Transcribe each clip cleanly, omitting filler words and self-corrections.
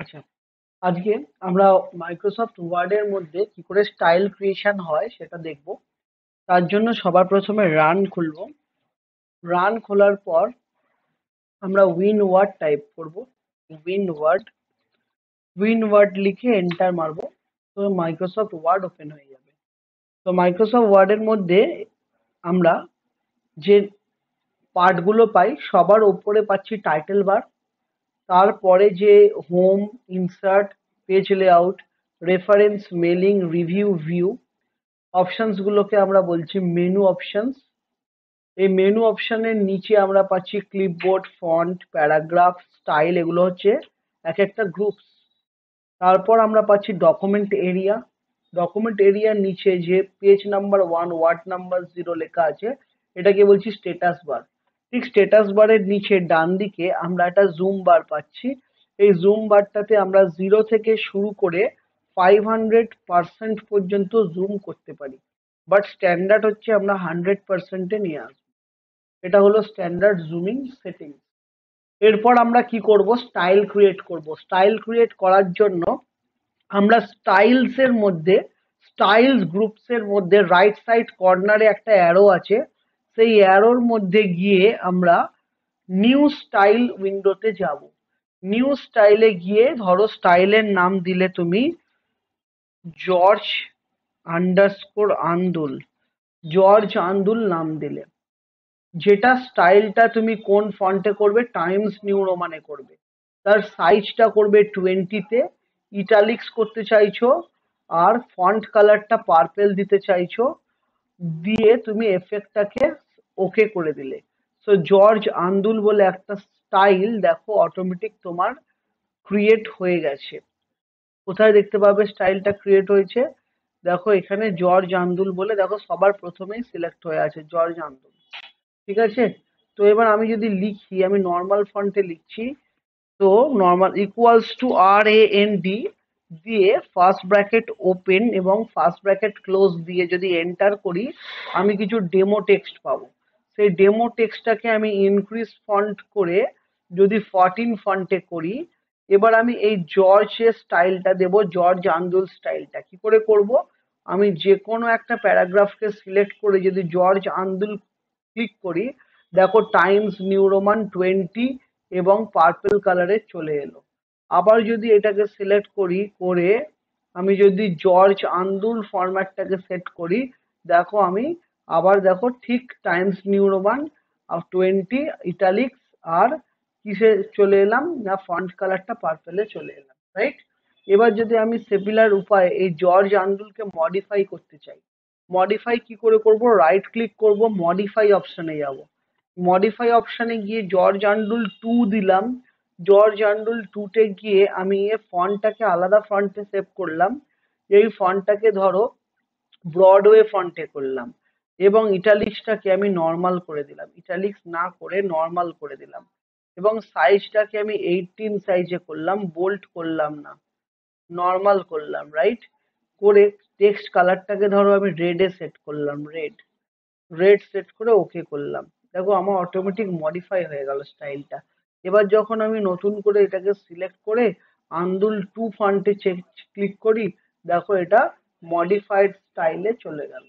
আচ্ছা, আজকে আমরা মাইক্রোসফট ওয়ার্ডের মধ্যে কি করে স্টাইল ক্রিয়েশন হয় সেটা দেখব। তার জন্য সবার প্রথমে রান খুলবো। রান খোলার পর আমরা উইন ওয়ার্ড টাইপ করব। উইন ওয়ার্ড উইন ওয়ার্ড লিখে এন্টার মারবো। তো মাইক্রোসফট ওয়ার্ড ওপেন হয়ে যাবে। তো মাইক্রোসফট ওয়ার্ডের মধ্যে আমরা যে পার্টগুলো পাই, সবার উপরে পাচ্ছি টাইটেল বার। তারপরে যে home, insert, page layout, reference, mailing, review, view, options গুলোকে আমরা বলছি মেনু অপশনস। এই মেনু অপশনের নিচে আমরা পাচ্ছি ক্লিপবোর্ড, ফন্ট, প্যারাগ্রাফ, স্টাইল, এগুলো হচ্ছে এক একটা গ্রুপস। তারপর আমরা পাচ্ছি ডকুমেন্ট এরিয়া। ডকুমেন্ট এরিয়ার নিচে যে পেজ নাম্বার 1, ওয়ার্ড নাম্বার 0 লেখা আছে, এটাকে বলছি স্ট্যাটাস বার। ঠিক স্ট্যাটাস বারের নিচে ডান দিকে আমরা একটা জুম বার পাচ্ছি। এই জুম বারটাতে আমরা 0 থেকে শুরু করে 500% পর্যন্ত জুম করতে পারি, বাট স্ট্যান্ডার্ড হচ্ছে আমরা 100% এ নিয়ে আসবো। এটা হলো স্ট্যান্ডার্ড জুমিং সেটিং। এরপর আমরা কি করব, স্টাইল ক্রিয়েট করব। স্টাইল ক্রিয়েট করার জন্য আমরা স্টাইলস এর মধ্যে, স্টাইলস গ্রুপস এর মধ্যে রাইট সাইড কর্নারে একটা অ্যারো আছে, সেই অ্যারোর মধ্যে গিয়ে আমরা নিউ স্টাইল উইন্ডোতে যাব। নিউ স্টাইলে গিয়ে ধরো স্টাইলের নাম দিলে তুমি George underscore Andul, George Andul নাম দিলে। যেটা স্টাইলটা তুমি কোন ফন্টে করবে, টাইমস নিউ রোমানে করবে। তার সাইজটা করবে 20-তে, ইটালিক্স করতে চাইছো, আর ফন্ট কালারটা পার্পেল দিতে চাইছো। দিয়ে তুমি এফেক্টটাকে ওকে করে দিলে। সো জর্জ আন্দুল বলে একটা স্টাইল দেখো অটোমেটিক তোমার ক্রিয়েট হয়ে গেছে। কোথায় দেখতে পাবে স্টাইলটা ক্রিয়েট হয়েছে? দেখো এখানে জর্জ আন্দুল বলে দেখো সবার প্রথমেই সিলেক্ট হয়ে আছে জর্জ আন্দুল। ঠিক আছে? তো এবার আমি যদি লিখি, আমি নর্মাল ফন্টে লিখছি। তো নর্মাল ইকুয়ালস টু RAND দিয়ে ফার্স্ট ব্র্যাকেট ওপেন এবং ফার্স্ট ব্র্যাকেট ক্লোজ দিয়ে যদি এন্টার করি, আমি কিছু ডেমো টেক্সট পাবো। সেই ডেমো টেক্সটটাকে আমি ইনক্রিজ ফন্ট করে যদি 14 ফন্টে করি, এবার আমি এই জর্জের স্টাইলটা দেব, জর্জ আন্দুল স্টাইলটা কি করে করব? আমি যে কোনো একটা প্যারাগ্রাফকে সিলেক্ট করে যদি জর্জ আন্দুল ক্লিক করি, দেখো টাইমস নিউ রোমান 20 এবং পার্পল কালারে চলে এলো। আবার যদি এটাকে সিলেক্ট করি, করে আমি যদি জর্জ আন্দুল ফরম্যাটটাকে সেট করি, দেখো আমি আবার দেখো ঠিক টাইমস নিউ রোমান 20 ইটালিক্স আর কিসে চলে এলাম না, ফন্ট কালারটা পার্পেলে চলে এলাম, রাইট? এবার যদি আমি সিমিলার উপায়ে এই জর্জ আন্দুলকে মডিফাই করতে চাই, মডিফাই কি করে করব? রাইট ক্লিক করব, মডিফাই অপশনে যাব। মডিফাই অপশনে গিয়ে জর্জ আন্ডুল 2 দিলাম। জর্জ আন্ডুল 2 তে গিয়ে আমি এই ফন্টটাকে আলাদা ফন্টে সেভ করলাম। এই ফন্টটাকে ধরো ব্রডওয়ে ফন্টে করলাম এবং ইটালিক্সটাকে আমি নর্মাল করে দিলাম, ইটালিক্স না করে নর্মাল করে দিলাম। এবং সাইজটাকে আমি 18 সাইজে করলাম, বোল্ড করলাম না, নর্মাল করলাম, রাইট? করে টেক্সট কালারটাকে ধরো আমি রেডে সেট করলাম, রেড। রেড সেট করে ওকে করলাম। দেখো আমার অটোমেটিক মডিফাই হয়ে গেল স্টাইলটা। এবার যখন আমি নতুন করে এটাকে সিলেক্ট করে আন্দুল 2 ফন্টে ক্লিক করি, দেখো এটা মডিফাইড স্টাইলে চলে গেল।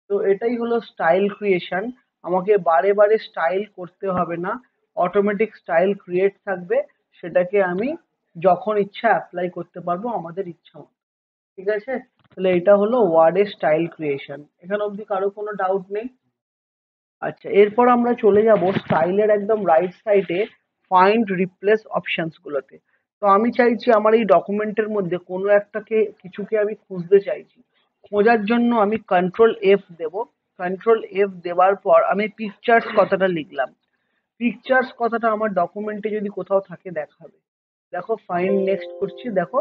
তো এটাই হলো স্টাইল ক্রিয়েশন। আমাকে বারে বারে স্টাইল করতে হবে না, অটোমেটিক স্টাইল ক্রিয়েট থাকবে। সেটাকে আমি যখন ইচ্ছা অ্যাপ্লাই করতে পারবো আমাদের ইচ্ছা মতো। ঠিক আছে? তাহলে এটা হলো ওয়ার্ডের স্টাইল ক্রিয়েশন। এখানে অবধি কারো কোনো ডাউট নেই? আচ্ছা, এরপর আমরা চলে যাব স্টাইলের একদম রাইট সাইডে ফাইন্ড রিপ্লেস অপশনস গুলোতে। তো আমি চাইছি আমার এই ডকুমেন্টের মধ্যে কোনো একটাকে, কিছুকে আমি খুঁজতে চাইছি। খোঁজার জন্য আমি কন্ট্রোল F দেব। কন্ট্রোল F দেওয়ার পর আমি পিকচার্স কথাটা লিখলাম। পিকচার্স কথাটা আমার ডকুমেন্টে যদি কোথাও থাকে দেখাবে। দেখো ফাইন্ড নেক্সট করছি, দেখো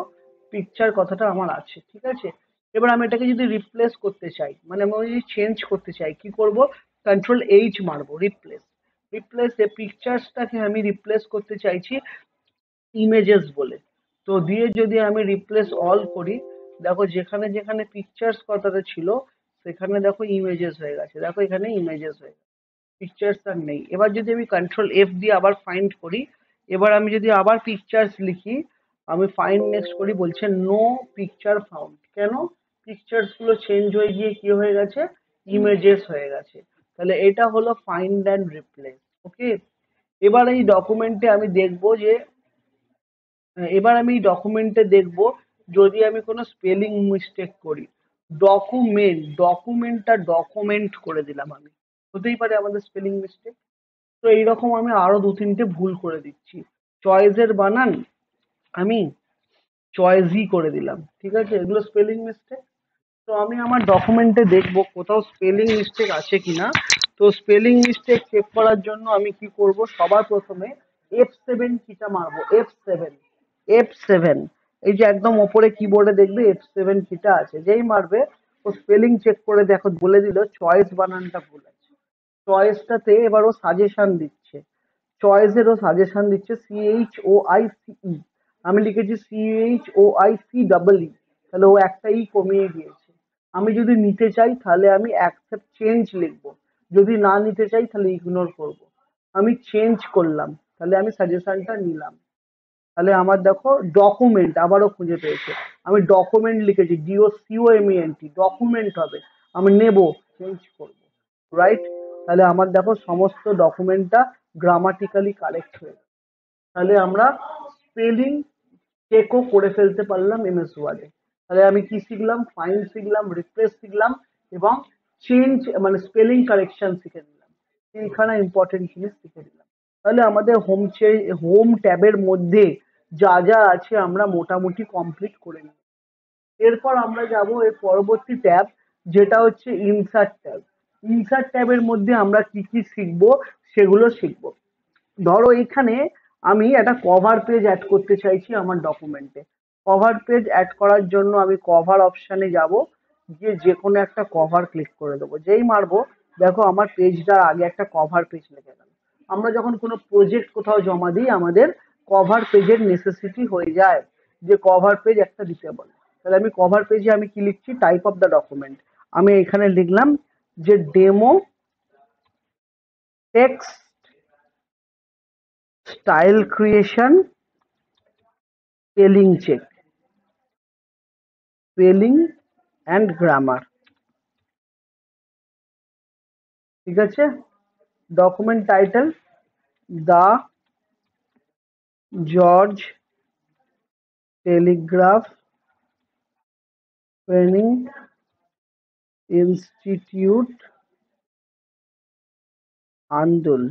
পিকচার কথাটা আমার আছে। ঠিক আছে? এবার আমি এটাকে যদি রিপ্লেস করতে চাই, মানে আমি যদি চেঞ্জ করতে চাই, কি করব? কন্ট্রোল H মারবো, রিপ্লেস। রিপ্লেসে পিকচার্সটাকে আমি রিপ্লেস করতে চাইছি ইমেজেস বলে। তো দিয়ে যদি আমি রিপ্লেস অল করি, দেখো যেখানে যেখানে পিকচার্স কথাটা ছিল সেখানে দেখো ইমেজেস হয়ে গেছে। দেখো এখানে ইমেজেস হয়ে গেছে, পিকচার্স আর নেই। এবার যদি আমি কন্ট্রোল F দিয়ে আবার ফাইন্ড করি, এবার আমি যদি আবার পিকচার্স লিখি, আমি ফাইন্ড নেক্সট করি, বলছে নো পিকচার ফাউন্ড। কেন? পিকচার্স গুলো চেঞ্জ হয়ে গিয়ে কি হয়ে গেছে, ইমেজেস হয়ে গেছে। তাহলে এটা হলো ফাইন্ড অ্যান্ড রিপ্লেস। ওকে, এবার এই ডকুমেন্টে আমি দেখবো যে এবার আমি ডকুমেন্টে দেখব যদি আমি কোনো স্পেলিং মিস্টেক করি। ডকুমেন্টটা ডকুমেন্ট করে দিলাম আমি, হতেই পারে আমাদের স্পেলিং মিস্টেক। তো এইরকম আমি আরো দু তিনটে ভুল করে দিচ্ছি। চয়েসের বানান আমি চয়েসই করে দিলাম, ঠিক আছে, এগুলো স্পেলিং মিস্টেক। তো আমি আমার ডকুমেন্টে দেখবো কোথাও স্পেলিং মিস্টেক আছে কিনা। তো স্পেলিং মিস্টেক চেক করার জন্য আমি কি করব, সবার প্রথমে F7 কিটা মারবো। F7, এই যে একদম ওপরে কিবোর্ডে দেখবে F7 কিটা আছে, যেই মারবে ও স্পেলিং চেক করে দেখো বলে দিল চয়েস বানানটা ভুল আছে। চয়েসটাতে এবার ও সাজেশন দিচ্ছে, চয়েসেরও সাজেশন দিচ্ছে CHOICE, আমি লিখেছি CHOICEE, তাহলে ও একটা ই কমিয়ে দিয়েছে। আমি যদি নিতে চাই তাহলে আমি অ্যাকসেপ্ট চেঞ্জ লিখবো, যদি না নিতে চাই তাহলে ইগনোর করব। আমি চেঞ্জ করলাম, তাহলে আমি সাজেশনটা নিলাম। তাহলে আমার দেখো ডকুমেন্ট আবারও খুঁজে পেয়েছে, আমি ডকুমেন্ট লিখেছি DOCOMENT, ডকুমেন্ট হবে, আমি নেব, চেঞ্জ করব, রাইট। তাহলে আমার দেখো সমস্ত ডকুমেন্টটা গ্রামাটিক্যালি কারেক্ট হয়ে গেল। তাহলে আমরা স্পেলিং চেকও করে ফেলতে পারলাম MS ওয়ার্ডে। তাহলে আমি কি শিখলাম, ফাইন্ড শিখলাম, রিপ্লেস শিখলাম, এবং চেঞ্জ মানে স্পেলিং কারেকশন শিখে নিলাম। তিনখানা ইম্পর্টেন্ট জিনিস শিখে নিলাম। তাহলে আমাদের হোম ট্যাবের মধ্যে যা যা আছে আমরা মোটামুটি কমপ্লিট করে নিই। এরপর আমরা যাব এর পরবর্তী ট্যাব, যেটা হচ্ছে ইনসার্ট ট্যাব। ইনসার্ট ট্যাবের মধ্যে আমরা কি কি শিখবো সেগুলো শিখবো। ধরো এখানে আমি একটা কভার পেজ অ্যাড করতে চাইছি আমার ডকুমেন্টে। কভার পেজ অ্যাড করার জন্য আমি কভার অপশানে যাব, গিয়ে যে কোনো একটা কভার ক্লিক করে দেবো, যেই মারবো দেখো আমার পেজটার আগে একটা কভার পেজ লেগে গেল। আমরা যখন কোনো প্রজেক্ট কোথাও জমা দিই আমাদের কভার পেজের নেসেসিটি হয়ে যায়, যে কভার পেজ একটা দিতে বলে। তাহলে আমি কভার পেজে আমি কি লিখছি, টাইপ অফ দ্য ডকুমেন্ট, আমি এখানে লিখলাম যে demo text style creation spelling check, spelling and grammar, ঠিক আছে। Document title the George Telegraph training institute Andul.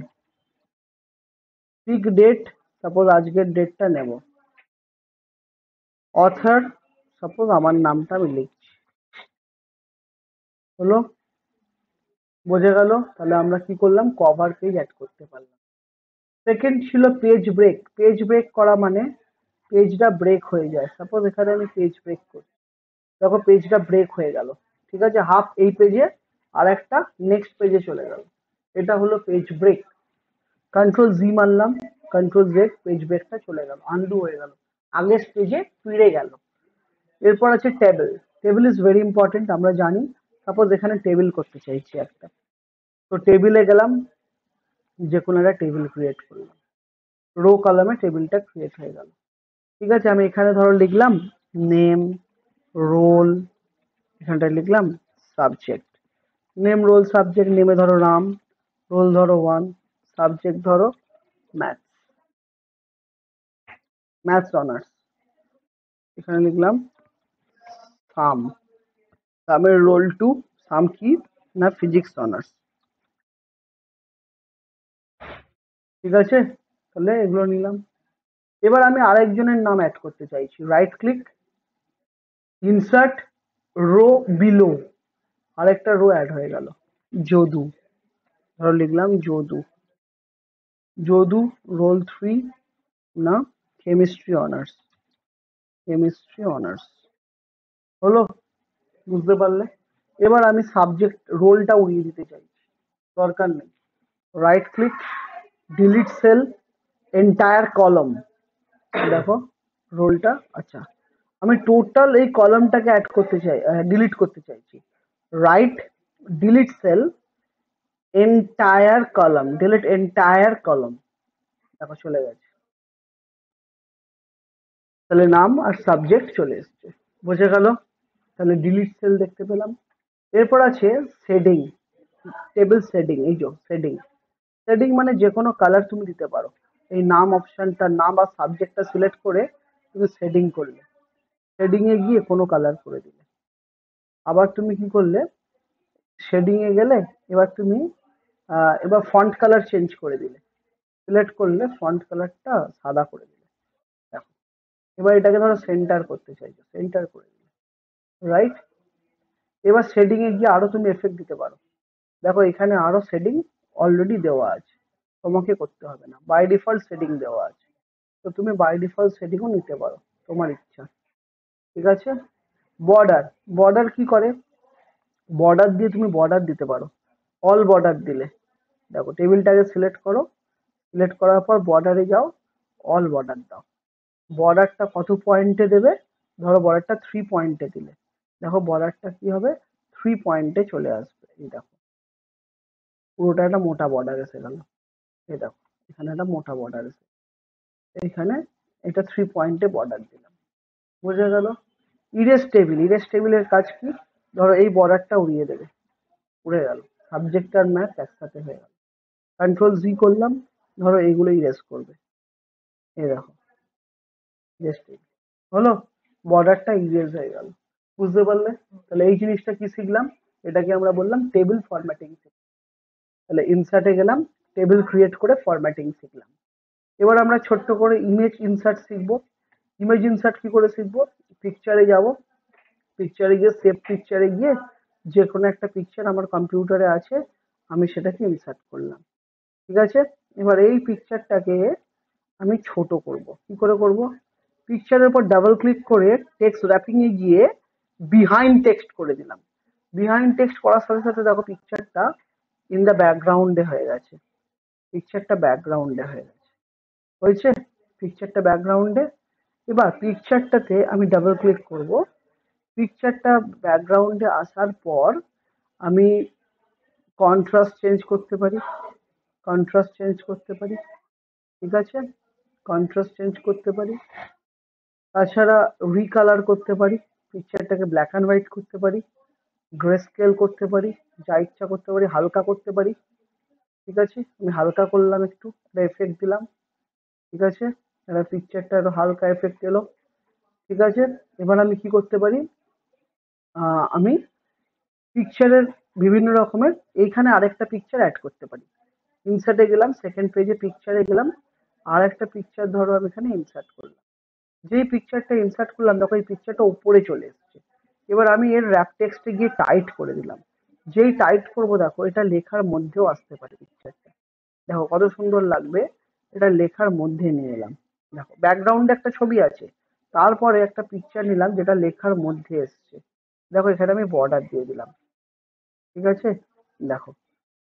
Pick date, suppose আজকের ডেটটা নেব। অথর, সাপোজ আমার নামটা আমি লিখছি, হলো, বোঝা গেল। তাহলে আমরা কি করলাম, কভার পেজ অ্যাড করতে পারলাম। সেকেন্ড ছিল পেজ ব্রেক। পেজ ব্রেক করা মানে পেজটা ব্রেক হয়ে যায়। সাপোজ এখানে আমি পেজ ব্রেক করি, দেখো পেজটা ব্রেক হয়ে গেল, ঠিক আছে, হাফ এই পেজে আর একটা নেক্সট পেজে চলে গেল, এটা হলো পেজ ব্রেক। কন্ট্রোল Z মারলাম, কন্ট্রোল Z, পেজ ব্রেকটা চলে গেল, আনডু হয়ে গেল, আগের পেজে ফিরে গেল। এরপর আছে table. Table is very important, আমরা জানি। সাপোজ এখানে টেবিল করতে চাইছি একটা, তো টেবিলে গেলাম, যে কোনো একটা টেবিল ক্রিয়েট করলাম, রো কলামে টেবিলটা ক্রিয়েট হয়ে গেল, ঠিক আছে। আমি এখানে ধরো লিখলাম নেম, রোল, এখানটায় লিখলাম সাবজেক্ট। Name, role, subject. নেমে ধরো রাম, রোল ধরো 1, সাবজেক্ট ধরো ম্যাথ, ম্যাথস অনার্স। এখানে লিখলাম সাম, সামের রোল 2, সাম কি না ফিজিক্স অনার্স, ঠিক আছে। তাহলে এগুলো নিলাম। এবার আমি আরেকজনের নাম অ্যাড করতে চাইছি, right click, insert row below, আরেকটা রো অ্যাড হয়ে গেল, যদু, ধরো লিখলাম যদু। যদু, রোল 3 না কেমিস্ট্রি অনার্স, কেমিস্ট্রি অনার্স, হলো, বুঝতে পারলে। এবার আমি সাবজেক্ট রোলটা উড়িয়ে দিতে চাইছি, দরকার নেই, right click, delete cell, entire column, দেখো রোলটা, আচ্ছা, আমি টোটাল এই কলমটাকে অ্যাড করতে চাই, ডিলিট করতে চাইছি, রাইট, ডিলিট সেল, এন্টায়ার কলম, ডিলিট এন্টায়ার কলম, দেখো চলে গেছে। তাহলে নাম আর সাবজেক্ট চলে এসছে, বোঝা গেল? তাহলে ডিলিট সেল দেখতে পেলাম। এরপর আছে শেডিং, টেবিল শেডিং। এই যে শেডিং, শেডিং মানে যে কোনো কালার তুমি দিতে পারো। এই নাম অপশনটা, নাম আর সাবজেক্টটা সিলেক্ট করে তুমি শেডিং করলে, শেডিং এ গিয়ে কোনো কালার করে দিলে। আবার তুমি কি করলে, শেডিং এ গেলে এবার তুমি এবার ফন্ট কালার চেঞ্জ করে দিলে, সিলেক্ট করলে ফন্ট কালারটা সাদা করে দিলে। দেখো, এবার এটাকে ধরো সেন্টার করতে চাইছো, সেন্টার করে দিলে, রাইট? এবার শেডিং এ গিয়ে আরো তুমি এফেক্ট দিতে পারো। দেখো এখানে আরো শেডিং অলরেডি দেওয়া আছে, তোমাকে করতে হবে না, বাই ডিফল্ট শেডিং দেওয়া আছে। তো তুমি বাই ডিফল্ট শেডিংও নিতে পারো, তোমার ইচ্ছা। ঠিক আছে? বর্ডার, বর্ডার কি করে, বর্ডার দিয়ে তুমি বর্ডার দিতে পারো। অল বর্ডার দিলে, দেখো টেবিলটাকে সিলেক্ট করো, সিলেক্ট করার পর বর্ডারে যাও, অল বর্ডার দাও। বর্ডারটা কত পয়েন্টে দেবে, ধরো বর্ডারটা 3 পয়েন্টে দিলে, দেখো বর্ডারটা কি হবে, 3 পয়েন্টে চলে আসবে। এই দেখো পুরোটা একটা মোটা বর্ডার এসে গেল। এই দেখো এখানে একটা মোটা বর্ডার এসে, এইখানে এটা 3 পয়েন্টে বর্ডার দিলাম, বোঝা গেল? ইরেজ টেবিল, ইরেজ টেবিলের কাজ কি, ধরো এই বর্ডারটা উড়িয়ে দেবে, উড়ে গেল, সাবজেক্ট আর ম্যাথ একসাথে হয়ে গেল। কন্ট্রোল জি করলাম, ধরো এইগুলো ইরেজ করবে, এই দেখো ইরেজ টেবিল হলো, বর্ডারটা ইরেজ হয়ে গেল। বুঝতে পারলে? তাহলে এই জিনিসটা কি শিখলাম, এটাকে আমরা বললাম টেবিল ফরম্যাটিং। তাহলে ইনসার্টে গেলাম, টেবিল ক্রিয়েট করে ফরম্যাটিং শিখলাম। এবার আমরা ছোট্ট করে ইমেজ ইনসার্ট শিখবো। ইমেজ ইনসার্ট কি করে শিখবো, পিকচারে যাব, পিকচারে গিয়ে সেভ পিকচারে গিয়ে যে কোনো একটা পিকচার আমার কম্পিউটারে আছে, আমি সেটাকে ইনসার্ট করলাম। ঠিক আছে? এবার এই পিকচারটাকে আমি ছোট করব। কি করে করব, পিকচারের উপর ডাবল ক্লিক করে টেক্সট র্যাপিং এ গিয়ে বিহাইন্ড টেক্সট করে দিলাম। বিহাইন্ড টেক্সট করার সাথে সাথে দেখো পিকচারটা ইন দ্য ব্যাকগ্রাউন্ডে হয়ে গেছে, পিকচারটা ব্যাকগ্রাউন্ডে হয়ে গেছে, হয়েছে? পিকচারটা ব্যাকগ্রাউন্ডে। এবার পিকচারটাতে আমি ডাবল ক্লিক করব, পিকচারটা ব্যাকগ্রাউন্ডে আসার পর আমি কন্ট্রাস্ট চেঞ্জ করতে পারি, কন্ট্রাস্ট চেঞ্জ করতে পারি। ঠিক আছে? কন্ট্রাস্ট চেঞ্জ করতে পারি, তাছাড়া রিকালার করতে পারি, পিকচারটাকে ব্ল্যাক অ্যান্ড হোয়াইট করতে পারি, গ্রে স্কেল করতে পারি, যা ইচ্ছা করতে পারি, হালকা করতে পারি। ঠিক আছে? আমি হালকা করলাম, একটু একটা এফেক্ট দিলাম। ঠিক আছে? এবার পিকচারটা একটু হালকা এফেক্ট এলো। ঠিক আছে? এবার আমি কি করতে পারি, আমি পিকচারের বিভিন্ন রকমের, এইখানে আরেকটা পিকচার অ্যাড করতে পারি। ইনসার্টে গেলাম, সেকেন্ড পেজে পিকচারে গেলাম, আর একটা পিকচার ধরো আমি এখানে ইনসার্ট করলাম। যেই পিকচারটা ইনসার্ট করলাম দেখো এই পিকচারটা উপরে চলে এসেছে। এবার আমি এর র্যাপ টেক্সটে গিয়ে টাইট করে দিলাম। যেই টাইট করব দেখো এটা লেখার মধ্যেও আসতে পারে পিকচারটা, দেখো কত সুন্দর লাগবে। এটা লেখার মধ্যে নিয়ে এলাম, দেখো ব্যাকগ্রাউন্ডে একটা ছবি আছে, তারপরে একটা পিকচার নিলাম যেটা লেখার মধ্যে এসছে। দেখো এখানে আমি বর্ডার দিয়ে দিলাম। ঠিক আছে? দেখো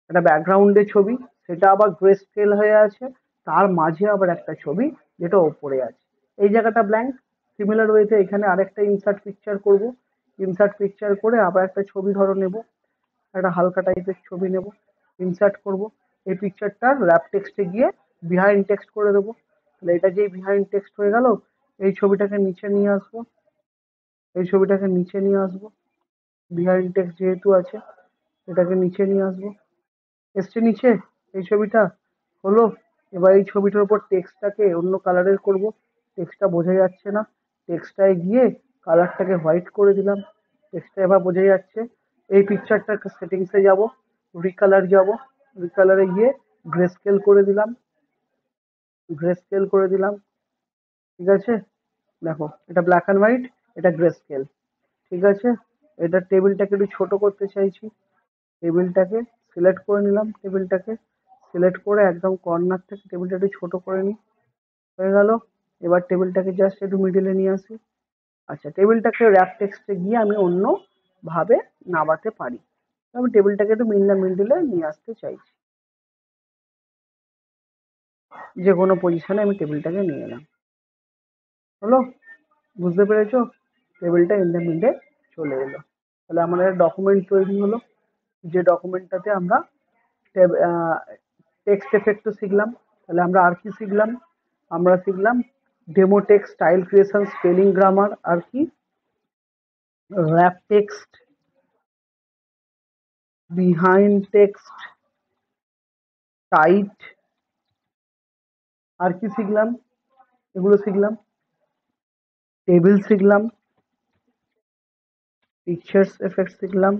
একটা ব্যাকগ্রাউন্ডে ছবি, সেটা আবার গ্রে স্কেল হয়ে আছে, তার মাঝে আবার একটা ছবি যেটা ওপরে আছে, এই জায়গাটা ব্ল্যাঙ্ক। সিমিলার ওয়েতে এখানে আরেকটা ইনসার্ট পিকচার করব, ইনসার্ট পিকচার করে আবার একটা ছবি ধরো নেব, একটা হালকা টাইপের ছবি নেব, ইনসার্ট করব, এই পিকচারটার র্যাপ টেক্সটে গিয়ে বিহাইন্ড টেক্সট করে দেবো। তাহলে এটা যেই বিহাইন্ড টেক্সট হয়ে গেল, এই ছবিটাকে নিচে নিয়ে আসবো, এই ছবিটাকে নিচে নিয়ে আসবো, বিহাইন্ড টেক্সট যেহেতু আছে এটাকে নিচে নিয়ে আসবো, এসছে নিচে এই ছবিটা হলো। এবার এই ছবিটার উপর টেক্সটটাকে অন্য কালারের করব, টেক্সটটা বোঝা যাচ্ছে না, টেক্সটটায় গিয়ে কালারটাকে হোয়াইট করে দিলাম, টেক্সটটা এবার বোঝা যাচ্ছে। এই পিকচারটার সেটিংসে যাব, রিকালার যাব, রিকালারে গিয়ে গ্রে স্কেল করে দিলাম, গ্রে স্কেল করে দিলাম। ঠিক আছে? দেখো এটা ব্ল্যাক অ্যান্ড হোয়াইট, এটা গ্রে স্কেল। ঠিক আছে? এটা টেবিলটাকে একটু ছোট করতে চাইছি, টেবিলটাকে সিলেক্ট করে নিলাম, টেবিলটাকে সিলেক্ট করে একদম কর্নার থেকে টেবিলটা একটু ছোট করে নিই, হয়ে গেল। এবার টেবিলটাকে জাস্ট একটু মিডিলে নিয়ে আসি। আচ্ছা টেবিলটাকে র্যাপ টেক্সটে গিয়ে আমি অন্য ভাবে নামাতে পারি, তো আমি টেবিলটাকে একটু মিডিলে নিয়ে আসতে চাইছি, যে কোনো পজিশনে আমি টেবিলটাকে নিয়ে এলাম, হলো? বুঝতে পেরেছো? টেবিলটা ইন দ্য মিডে চলে এলো। তাহলে আমাদের ডকুমেন্ট তৈরি হলো, যে ডকুমেন্টটাতে আমরা টেক্সট এফেক্টও শিখলাম। তাহলে আমরা আর কি শিখলাম, আমরা শিখলাম demo text, style creation, spelling, grammar, আর কি wrap text, behind text, tight, আর কি শিখলাম, এগুলো শিখলাম। টেবিল শিখলাম, পিকচার্স এফেক্ট শিখলাম।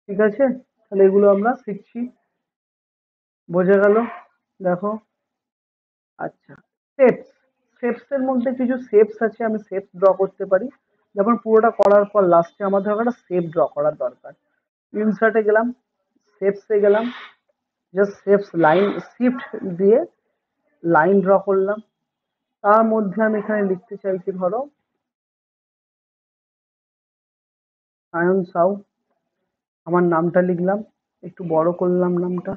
ঠিক আছে, তাহলে এগুলো আমরা শিখছি, বোঝা গেল? দেখো, আচ্ছা, শেপস, শেপস এর মধ্যে কিছু শেপস আছে, আমি শেপস ড্র করতে পারি। যেমন পুরোটা করার পর লাস্টে আমার ধরো একটা শেপ ড্র করার দরকার। ইনসার্টে গেলাম, শেপসে গেলাম, জাস্ট শেপস লাইন শিফট দিয়ে লাইন ড্র করলাম। তার মধ্যে আমি এখানে লিখতে চাইছি ধরো সায়ন সাউ, আমার নামটা লিখলাম, একটু বড় করলাম নামটা,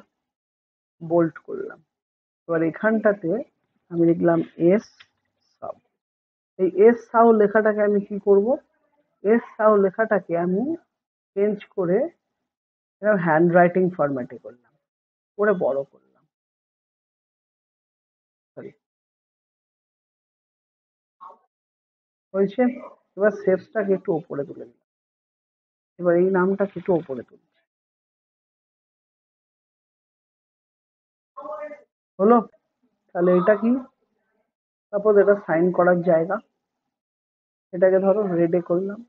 বোল্ড করলাম। এবার এখানটাতে আমি লিখলাম এস সাউ। এই এস সাউ লেখাটাকে আমি কি করব, এস সাউ লেখাটাকে আমি চেঞ্জ করে হ্যান্ড রাইটিং ফরম্যাটে করলাম, করে বড় করলাম, সরি, হয়েছে। এবার শেপসটাকে একটু ওপরে তুলে দিলাম, এবার এই নামটাকে একটু ওপরে তুলছি, হলো? তাহলে এটা কি, সাপোজ এটা সাইন করার জায়গা, এটাকে ধরো রেডে করলাম,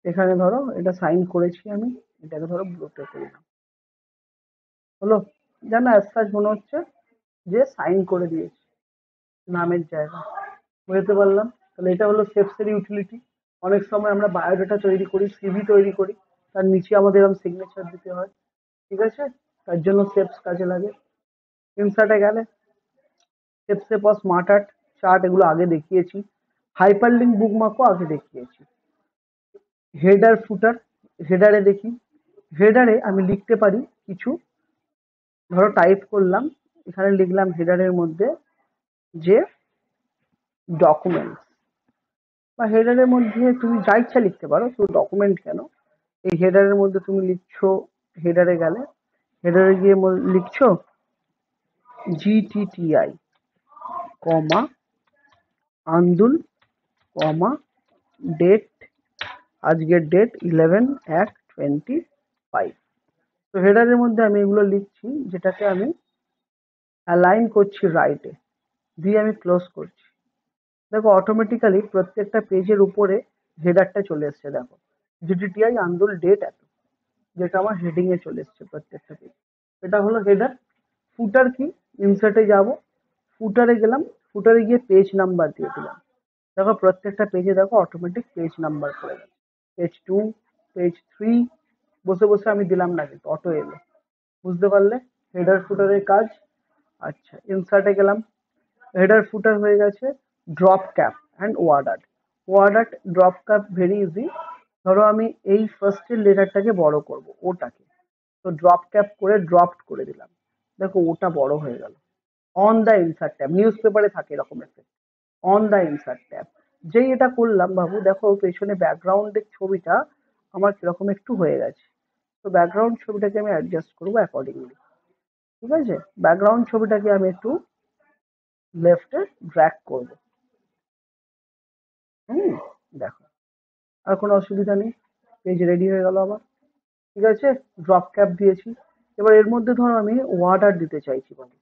এখানে ধরো এটা সাইন করেছি আমি, এটাকে ধরো ব্লুতে করলাম, হলো? জানো অ্যাজ সাচ মনে হচ্ছে যে সাইন করে দিয়েছি নামের জায়গা, বুঝতে পারলাম? তাহলে এটা হলো শেপস এর ইউটিলিটি। অনেক সময় আমরা বায়োডাটা তৈরি করি, সিভি তৈরি করি, তার নিচে আমাদের এরকম সিগনেচার দিতে হয়, ঠিক আছে? তার জন্য শেপস কাজে লাগে। ইনসার্টে গেলে শেপসে পর স্মার্ট আর্ট, চার্ট, এগুলো আগে দেখিয়েছি। হাইপারলিঙ্ক বুকমার্কও আগে দেখিয়েছি। হেডার ফুটার, হেডারে দেখি, হেডারে আমি লিখতে পারি কিছু, ধরো টাইপ করলাম, এখানে লিখলাম হেডারের মধ্যে যে ডকুমেন্টস, বা হেডারের মধ্যে তুমি যা ইচ্ছা লিখতে পারো, শুধু ডকুমেন্ট কেন, এই হেডারের মধ্যে তুমি লিখছো, হেডারে গেলে হেডারে গিয়ে লিখছো জিটিটিআই, কমা আন্দুল, কমা ডেট, আজকের ডেট 11/1/25। তো হেডারের মধ্যে আমি এগুলো লিখছি, যেটাকে আমি অ্যালাইন করছি রাইটে, দিয়ে আমি ক্লোজ করছি। দেখো অটোমেটিক্যালি প্রত্যেকটা পেজের উপরে হেডারটা চলে এসছে, দেখো জিটিটিআই আন্দোল ডেট এত, যেটা আমার হেডিং এ চলে এসছে প্রত্যেকটা পেজ। এটা হলো হেডার। ফুটার কি, ইনসার্টে যাব, ফুটারে গেলাম, ফুটারে গিয়ে পেজ নাম্বার দিয়ে দিলাম, দেখো প্রত্যেকটা পেজে দেখো অটোমেটিক পেজ নাম্বার করে গেল, পেজ 2, পেজ 3, বসে বসে আমি দিলাম না কিন্তু অটো এলো, বুঝতে পারলে হেডার ফুটারের কাজ? আচ্ছা, ইনসার্টে গেলাম, হেডার ফুটার হয়ে গেছে। Drop cap and word art, word art drop cap very easy. ধরো আমি এই ফার্স্টের লেটারটাকে বড় করব, ওটাকে, তো ড্রপ ক্যাপ করে ড্রপড করে দিলাম, দেখো ওটা বড় হয়ে গেল। On the insert tab, news পেপারে থাকে এরকম effect, on the insert tab. যেই এটা করলাম বাবু, দেখো পেছনে ব্যাকগ্রাউন্ডের ছবিটা আমার কিরকম একটু হয়ে গেছে। তো ব্যাকগ্রাউন্ড ছবিটাকে আমি অ্যাডজাস্ট করবো অ্যাকর্ডিংলি, ঠিক আছে? ব্যাকগ্রাউন্ড ছবিটাকে আমি একটু লেফটে ড্র্যাগ করবো। হুম, দেখো আর কোনো অসুবিধা নেই, পেজ রেডি হয়ে গেল আমার, ঠিক আছে? ড্রপ ক্যাপ দিয়েছি। এবার এর মধ্যে ধরো আমি ওয়ার্ড আর্ট দিতে চাইছি, বলো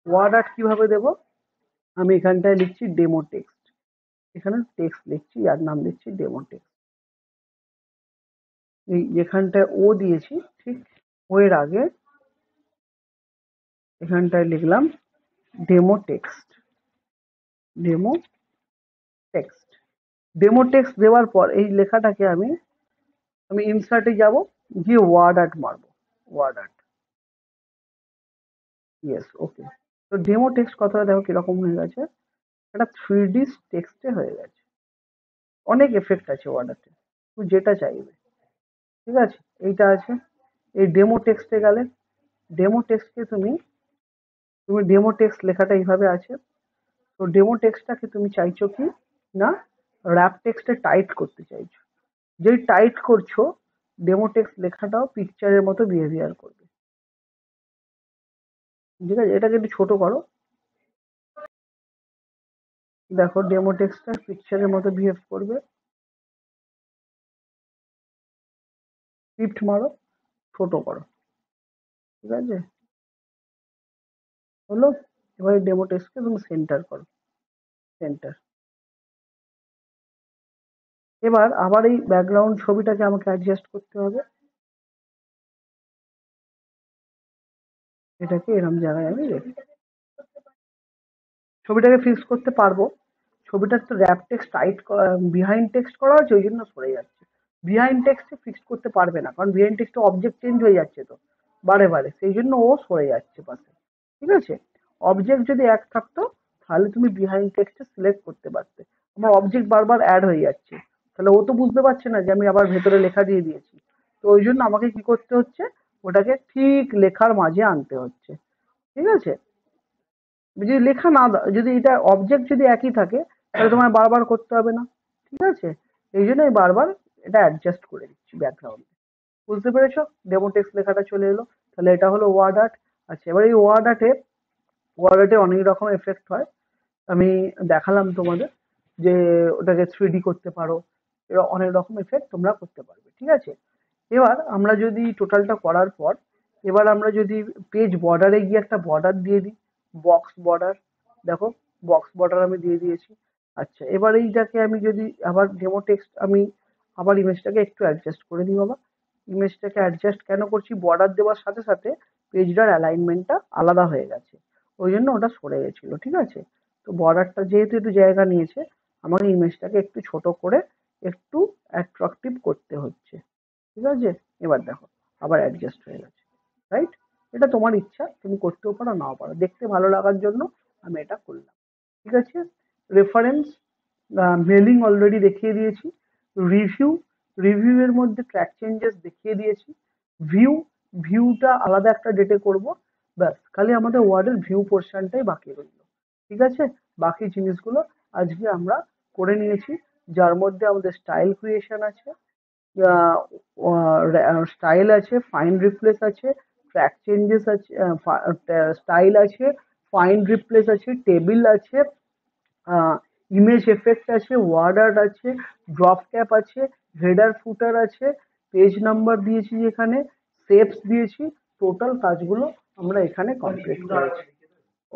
ওয়ার্ড আর্ট কিভাবে দেবো? আমি এখানটায় লিখছি ডেমো টেক্সট, এখানে টেক্সট লিখছি আর নাম দিচ্ছি ডেমো টেক্সট। এই যেখানটায় ও দিয়েছি, ঠিক ও এর আগে এখানটায় লিখলাম demo text, demo text. Demo text দেওয়ার পর এই লেখাটাকে আমি আমি ইনসার্টে যাব, গিয়ে ওয়ার্ড আর্ট মারবো, ওয়ার্ড আর্ট, ইয়েস, ওকে। তো ডেমো টেক্সট কথাটা দেখো কিরকম হয়ে গেছে, একটা 3D টেক্সটে হয়ে গেছে। অনেক এফেক্ট আছে ওয়ার্ড আর্টে, তুমি যেটা চাইবে, ঠিক আছে? এইটা আছে। এই ডেমো টেক্সটে গেলে, ডেমো টেক্সটকে তুমি তুমি ডেমো টেক্সট লেখাটা এইভাবে আছে। তো ডেমো টেক্সটটাকে তুমি চাইছো কি না, র্যাপ টেক্সটে টাইট করতে চাইছো। যেই টাইট করছো, ডেমো টেক্সট লেখাটাও পিকচারের মতো বিহেভিয়ার করবে, ঠিক আছে? এটাকে একটু ছোট করো, দেখো ডেমো টেক্সটটা পিকচারের মতো বিহেভ করবে। শিফট মারো, ছোট করো। ঠিক আছে, হলো। এবারে ডেমো টেক্সটকে তুমি সেন্টার করো, সেন্টার। এবার আবার এই ব্যাকগ্রাউন্ড ছবিটাকে আমাকে অ্যাডজাস্ট করতে হবে। এটাকে এরম জায়গায় আমি রেখে ছবিটাকে ফিক্স করতে পারবো। ছবিটার তো rap text tight behind text করা আছে, ওই জন্য সরে যাচ্ছে। বিহাইন্ড টেক্সটে ফিক্স করতে পারবে না, কারণ বিহাইন্ড টেক্সটে অবজেক্ট চেঞ্জ হয়ে যাচ্ছে তো বারে বারে, সেই জন্য ও সরে যাচ্ছে পাশে। ঠিক আছে, অবজেক্ট যদি এক থাকতো তাহলে তুমি বিহাইন্ড টেক্সটে সিলেক্ট করতে পারতে। আমার অবজেক্ট বারবার অ্যাড হয়ে যাচ্ছে, তাহলে ও তো বুঝতে পারছে না যে আমি আবার ভেতরে লেখা দিয়ে দিয়েছি। তো ওই জন্য আমাকে কি করতে হচ্ছে, ওটাকে ঠিক লেখার মাঝে আনতে হচ্ছে। ঠিক আছে, যদি লেখা না যদি এটা অবজেক্ট যদি একই থাকে তাহলে তোমায় বারবার করতে হবে না। ঠিক আছে, এই জন্য আমি বারবার এটা অ্যাডজাস্ট করে দিচ্ছি ব্যাকগ্রাউন্ড। বুঝতে পেরেছো? ডেমো টেক্সট লেখাটা চলে এলো। তাহলে এটা হলো ওয়ার্ড আর্ট। আচ্ছা, এবার এই ওয়ার্ড আর্টে অনেক রকম এফেক্ট হয়। আমি দেখালাম তোমাদের যে ওটাকে 3D করতে পারো। এরা অনেক রকম এফেক্ট তোমরা করতে পারবে। ঠিক আছে, এবার আমরা যদি টোটালটা করার পর, এবার আমরা যদি পেজ বর্ডারে গিয়ে একটা বর্ডার দিয়ে দিই, বক্স বর্ডার। দেখো, বক্স বর্ডার আমি দিয়ে দিয়েছি। আচ্ছা, এবার এইটাকে আমি যদি আবার ডেমো টেক্সট, আমি আবার ইমেজটাকে একটু অ্যাডজাস্ট করে দিই বাবা। ইমেজটাকে অ্যাডজাস্ট কেন করছি, বর্ডার দেওয়ার সাথে সাথে পেজটার অ্যালাইনমেন্টটা আলাদা হয়ে গেছে, ওই জন্য ওটা সরে গেছিল। ঠিক আছে, তো বর্ডারটা যেহেতু একটু জায়গা নিয়েছে, আমাকে ইমেজটাকে একটু ছোট করে একটু অ্যাট্রাকটিভ করতে হচ্ছে। ঠিক আছে, এবার দেখো আবার অ্যাডজাস্ট হয়ে গেছে। রাইট, এটা তোমার ইচ্ছা, তুমি করতেও পারো নাও পারো, দেখতে ভালো লাগার জন্য আমি এটা করলাম। ঠিক আছে, রেফারেন্স, মেলিং অলরেডি দেখিয়ে দিয়েছি। রিভিউ, রিভিউ এর মধ্যে ট্র্যাক চেঞ্জেস দেখিয়ে দিয়েছি। ভিউ, ভিউটা আলাদা একটা ডেটে করব। ব্যাস, খালি আমাদের ওয়ার্ডের ভিউ পোর্শনটাই বাকি রইল। ঠিক আছে, বাকি জিনিসগুলো আজকে আমরা করে নিয়েছি, যার মধ্যে আমাদের স্টাইল ক্রিয়েশন আছে, স্টাইল আছে, ফাইন রিপ্লেস আছে, ট্র্যাক চেঞ্জেস আছে, স্টাইল আছে, ফাইন রিপ্লেস আছে, টেবিল আছে, ইমেজ এফেক্ট আছে, ওয়ার্ড আর্ট আছে, ড্রপ ক্যাপ আছে, হেডার ফুটার আছে, পেজ নাম্বার দিয়েছি, এখানে শেপস দিয়েছি। টোটাল কাজগুলো আমরা এখানে কমপ্লিট করেছি।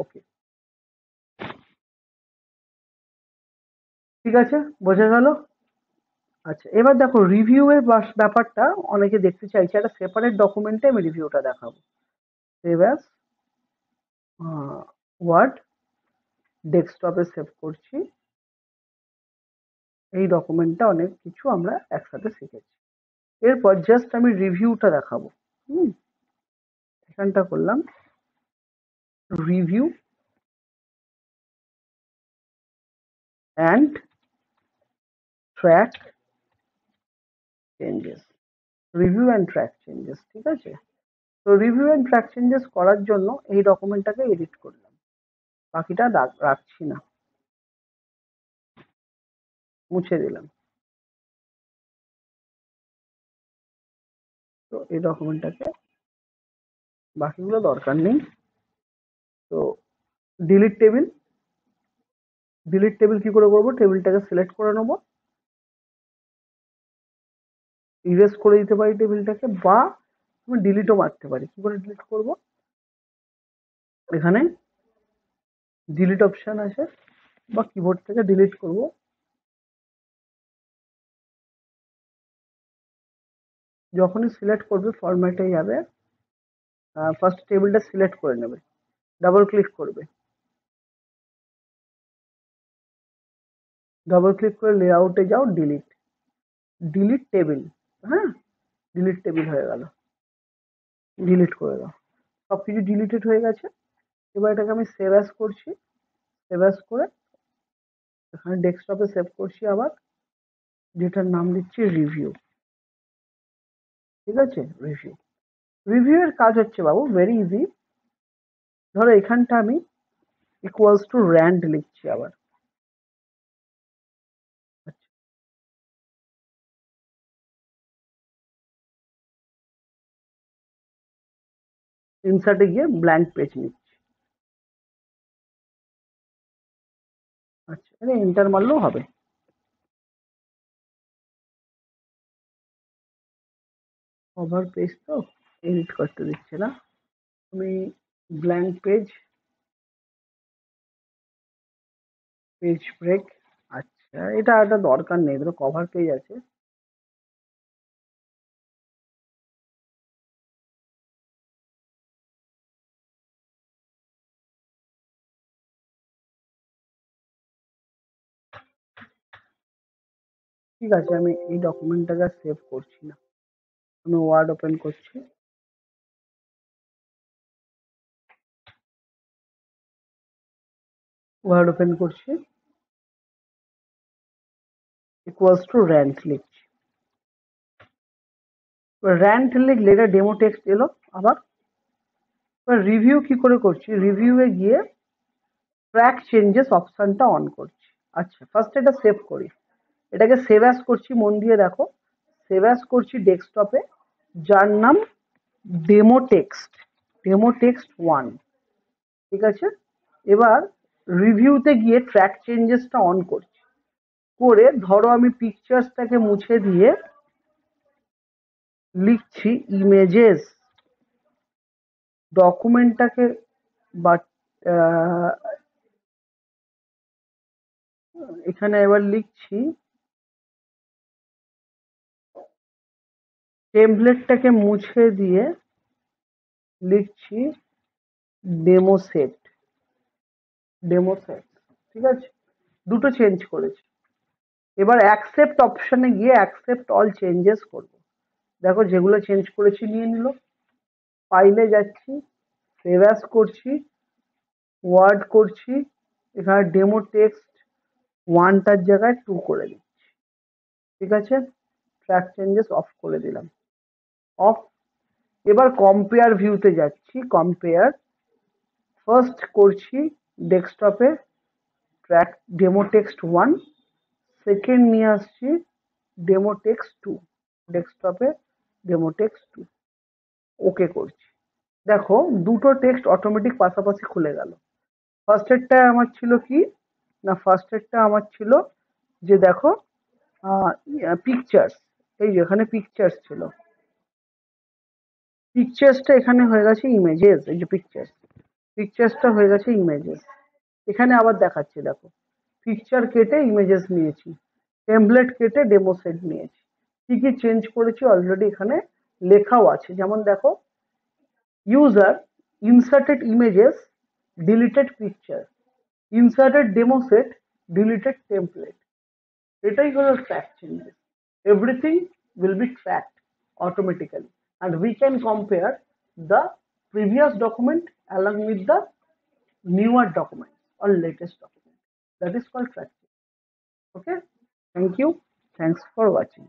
ওকে, ঠিক আছে, বোঝা গেল। আচ্ছা, এবার দেখো রিভিউ এর ব্যাপারটা অনেকে দেখতে চাইছে, একটা সেপারেট ডকুমেন্টে আমি রিভিউটা দেখাবো। সেভ অ্যাজ, ওয়ার্ড, ডেস্কটপে সেভ করছি। এই ডকুমেন্টটা অনেক কিছু আমরা একসাথে শিখেছি। এরপর জাস্ট আমি রিভিউটা দেখাবো। হুম, এখানটা করলাম review and track changes, review and track changes. ঠিক আছে, তো রিভিউ অ্যান্ড ট্র্যাক চেঞ্জেস করার জন্য এই ডকুমেন্টটাকে এডিট করলাম, বাকিটা রাখছি না, মুছে দিলাম। তো এই ডকুমেন্টটাকে, বাকিগুলো দরকার নেই। তো ডিলিট টেবিল, ডিলিট টেবিল কি করে করবো, টেবিলটাকে সিলেক্ট করে নেবো, ইরেজ করে দিতে পারি টেবিলটাকে, বা আমি ডিলিটও মারতে পারি। কি করে ডিলিট করব, এখানে ডিলিট অপশন আছে, বা কিবোর্ড থেকে ডিলিট করব। যখনই সিলেক্ট করবে ফরম্যাটে যাবে, ফার্স্ট টেবিলটা সিলেক্ট করে নেবে, ডাবল ক্লিক করবে, ডাবল ক্লিক করে লেআউটে যাও, ডিলিট, ডিলিট টেবিল। হ্যাঁ, ডিলিট টেবিল হয়ে গেল, ডিলিট করে দাও। সবকিছু ডিলিটেড হয়ে গেছে। এবার এটাকে আমি সেভ অ্যাজ করছি, সেভ অ্যাজ করে এখানে ডেস্কটপে সেভ করছি আবার, যেটার নাম দিচ্ছি রিভিউ। ঠিক আছে, রিভিউ, রিভিউ এর কাজ হচ্ছে বাবু ভেরি ইজি। ধরো এখানটা আমি ইকুয়ালস টু র্যান্ড লিখছি আবার। আচ্ছা, ইনসার্টে গিয়ে ব্ল্যাঙ্ক পেজ নিচ্ছি। আচ্ছা, এন্টার মারলেও হবে। কভার পেজ তো এডিট করতে দিচ্ছে না। আমি ব্ল্যাঙ্ক পেজ, পেজ ব্রেক। আচ্ছা, এটা একটা দরকার নেই, এটা কভার পেজ আছে। ঠিক আছে, আমি এই ডকুমেন্টটাকে সেভ করছি না, আমি ওয়ার্ড ওপেন করছি। ওয়ার্ড ওপেন করছি, ইকুয়ালস টু র্যান্ট লিখছি। র্যান্ট লিখলে এটা ডেমো টেক্সট এলো আবার। এবার রিভিউ কি করে করছি, রিভিউয়ে গিয়ে ট্র্যাক চেঞ্জেস অপশনটা অন করছি। আচ্ছা, ফার্স্ট এটা সেভ করি, এটাকে সেভ অ্যাজ করছি, মন দিয়ে দেখো। সেভ অ্যাজ করছি ডেস্কটপে, যার নাম ডেমো টেক্সট, ডেমো টেক্সট 1। ঠিক আছে, এবার রিভিউতে গিয়ে ট্র্যাক চেঞ্জেসটা অন করছি, করে ধরো আমি পিকচার্সটাকে মুছে দিয়ে লিখছি ইমেজেস। ডকুমেন্টটাকে বা এখানে এবার লিখছি, টেমপ্লেটটাকে মুছে দিয়ে লিখছি ডেমো সেট, ডেমো সেট। ঠিক আছে, দুটো চেঞ্জ করেছি। এবার অ্যাকসেপ্ট অপশনে গিয়ে অ্যাকসেপ্ট অল চেঞ্জেস করব। দেখো যেগুলো চেঞ্জ করেছি নিয়ে নিল। ফাইলে যাচ্ছি, সেভ অ্যাজ করছি, ওয়ার্ড করছি, এখানে ডেমো টেক্সট 1টার জায়গায় 2 করে দিচ্ছি। ঠিক আছে, ট্র্যাক চেঞ্জেস অফ করে দিলাম, অফ। এবার কম্পেয়ার ভিউতে যাচ্ছি, কম্পেয়ার ফার্স্ট করছি ডেস্কটপে ট্র্যাক ডেমো টেক্সট 1, সেকেন্ড নিয়ে আসছি ডেমো টেক্সট 2, ডেস্কটপে ডেমো টেক্সট 2, ওকে করছি। দেখো দুটো টেক্সট অটোমেটিক পাশাপাশি খুলে গেল। ফার্স্ট এরটা আমার ছিল কি না, ফার্স্ট এরটা আমার ছিল যে দেখো পিকচার্স, এই যে এখানে পিকচার্স ছিল, পিকচার্সটা এখানে হয়ে গেছে ইমেজেস। এই যে পিকচার্স, পিকচার্সটা হয়ে গেছে ইমেজেস। এখানে আবার দেখাচ্ছি দেখো, পিকচার কেটে ইমেজেস নিয়েছি, টেমপ্লেট কেটে ডেমো সেট নিয়েছি। কি কি চেঞ্জ করেছি অলরেডি এখানে লেখাও আছে, যেমন দেখো user inserted images, deleted picture, inserted demo set, deleted template. এটাই হলো track changes. Everything will be tracked automatically and we can compare the previous document along with the newer document or latest document. That is called track change. Okay, thank you, thanks for watching.